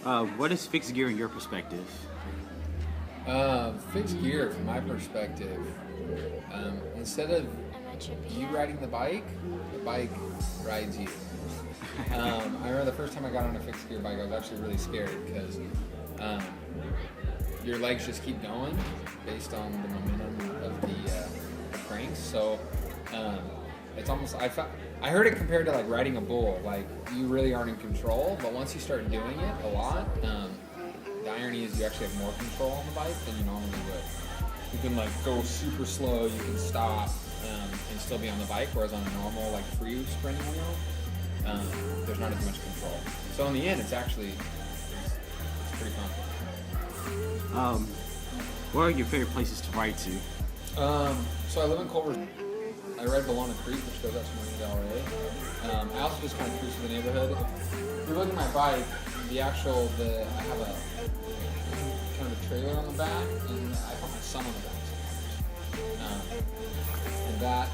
What is fixed gear in your perspective? Fixed gear, from my perspective, instead of you riding the bike rides you. I remember the first time I got on a fixed gear bike, I was actually really scared because your legs just keep going based on the momentum of the cranks. So it's almost I heard it compared to like riding a bull. Like you really aren't in control, but once you start doing it a lot, the irony is you actually have more control on the bike than you normally would. You can like go super slow, you can stop and still be on the bike, whereas on a normal like free sprinting wheel, there's not as much control. So in the end, it's pretty fun. What are your favorite places to ride to? So I live in Culver. I ride Bologna Creek, which goes out to Marina Del Rey. I also just kind of cruise through the neighborhood. If you look at my bike, I have a kind of a trailer on the back, and I put my son on the back.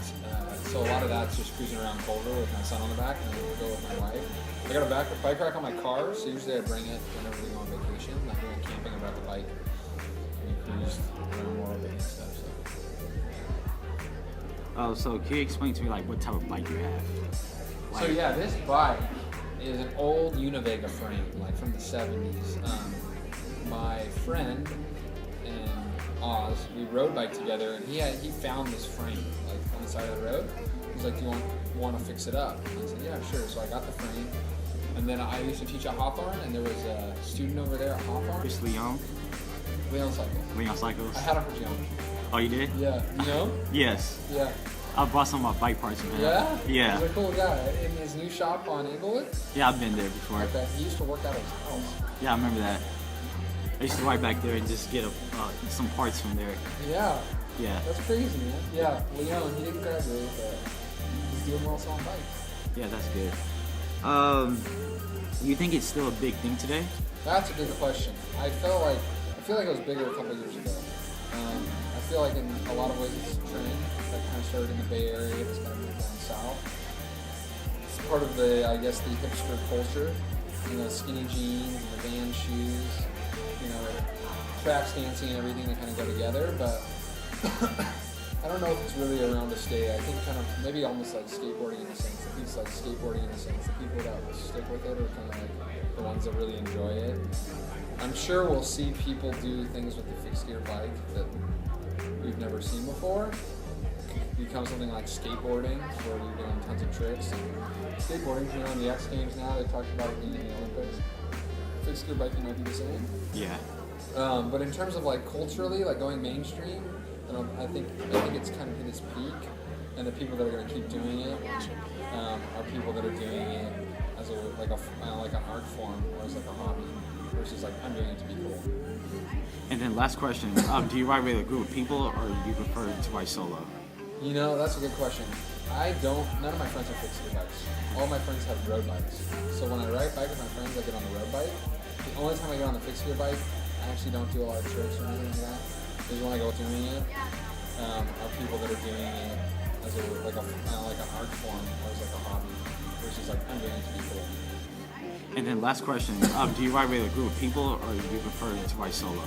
So a lot of that's just cruising around Culver with my son on the back, and then go with my wife. I got a bike rack on my car, so usually I bring it whenever we go on vacation. Like when we're camping, I brought the bike, and we cruise around more of it and stuff. So can you explain to me like what type of bike you have? So yeah, this bike is an old Univega frame, like from the 70s. My friend in Oz, we road bike together, and he found this frame like on the side of the road. He was like, "Do you want to fix it up?" And I said, "Yeah, sure." So I got the frame, and then I used to teach at Hawthorne, and there was a student over there at Hawthorne. Chris Leon Cycles. I had him for geometry. Oh, you did? Yeah. You know? Yes. Yeah. I bought some of my bike parts from him. Yeah? Yeah. He's a cool guy. In his new shop on Inglewood? Yeah, I've been there before. Okay. He used to work out at his house. Yeah, I remember that. I used to ride back there and just get some parts from there. Yeah. Yeah. That's crazy, man. Yeah. Leon, he didn't graduate, but he's doing well on bikes. Yeah, that's good. You think it's still a big thing today? That's a good question. I feel like it was bigger a couple years ago. I feel like in a lot of ways it's a trend that kind of started in the Bay Area. It's kind of moved down south. It's part of the hipster culture. You know, skinny jeans and the band shoes. You know, track dancing and everything that kind of go together. But I don't know if it's really around to stay. I think kind of maybe almost like skateboarding in a sense. I think it's like skateboarding in a sense. The people that will stick with it are kind of like the ones that really enjoy it. I'm sure we'll see people do things with the fixed gear bike that we've never seen before. Become something like skateboarding, where you're doing tons of tricks. And skateboarding, you know, in the X Games now, they talked about it being in the Olympics. Fixed gear biking might be the same. Yeah. But in terms of like culturally, like going mainstream, I think it's kind of hit its peak, and the people that are going to keep doing it are people that are doing it as like an art form or as like a hobby, versus like I'm doing it to be cool. And then last question: do you ride with a group of people, or do you prefer to ride solo? You know, that's a good question. None of my friends have fixed gear bikes. All my friends have road bikes. So when I ride bike with my friends, I get on the road bike. The only time I get on the fixed gear bike, I actually don't do a lot of tricks or anything like that. Is when I go doing it, are people that are doing it as like an art form or as like a hobby, versus like I'm doing it to be cool. And then last question: do you ride with a group of people, or do you prefer to ride solo?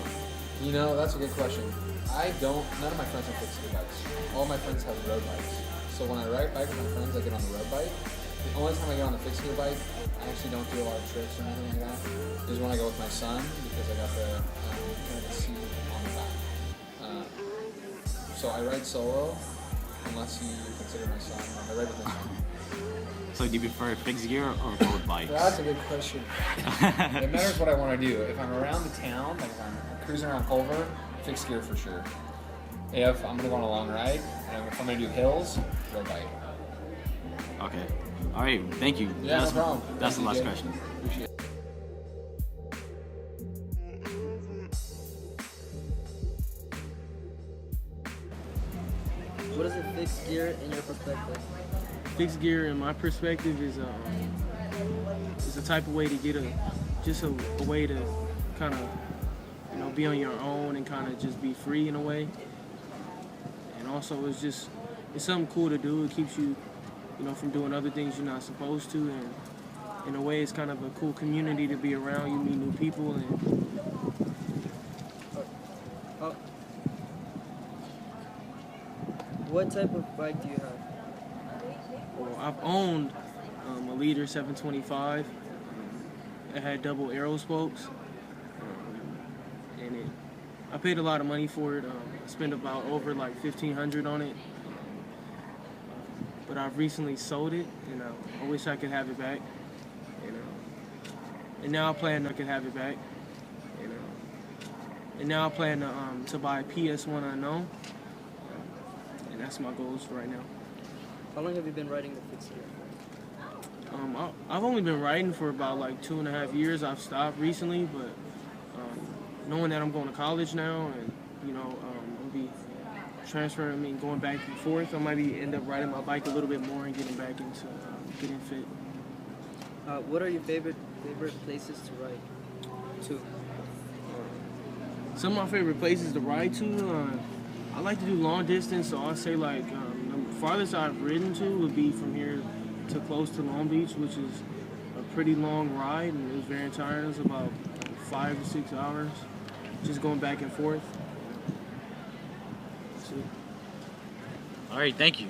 You know, that's a good question. None of my friends have fixed gear bikes. All my friends have road bikes. So when I ride bike with my friends, I get on the road bike. The only time I get on the fixed gear bike, I actually don't do a lot of tricks or anything like that, is when I go with my son, because I got the kind of the seat on the back. So I ride solo, unless you consider my son. I ride with my son. So do you prefer fixed gear or road bikes? That's a good question. It matters what I want to do. If I'm around the town, like if I'm cruising around Culver, fixed gear for sure. If I'm going to go on a long ride, and if I'm going to do hills, road bike. Okay. All right. Thank you. Yeah, no problem. That's the last Jay. question. Appreciate it. What is a fixed gear in your perspective? Fixed gear, in my perspective, is a type of way to get a way to kind of be on your own and kind of just be free in a way. And also, it's something cool to do. It keeps you, from doing other things you're not supposed to, and in a way, it's kind of a cool community to be around. You meet new people, and Uh, what type of bike do you have? well, I've owned a Leader 725. It had double arrow spokes, and I paid a lot of money for it. I spent about over like $1,500 on it, but I've recently sold it, and I wish I could have it back. And now I plan I could have it back. And now I plan to buy a PS1 Unknown, and that's my goals for right now. How long have you been riding the fixed gear? I've only been riding for about like 2.5 years. I've stopped recently, but knowing that I'm going to college now, and I'll be transferring, going back and forth, I might end up riding my bike a little bit more and getting back into getting fit. What are your favorite places to ride to? Some of my favorite places to ride to, I like to do long distance, so I'll say like the farthest I've ridden to would be from here to close to Long Beach, which is a pretty long ride, and it was very tiring. It was about 5 to 6 hours, just going back and forth. That's it. All right, thank you.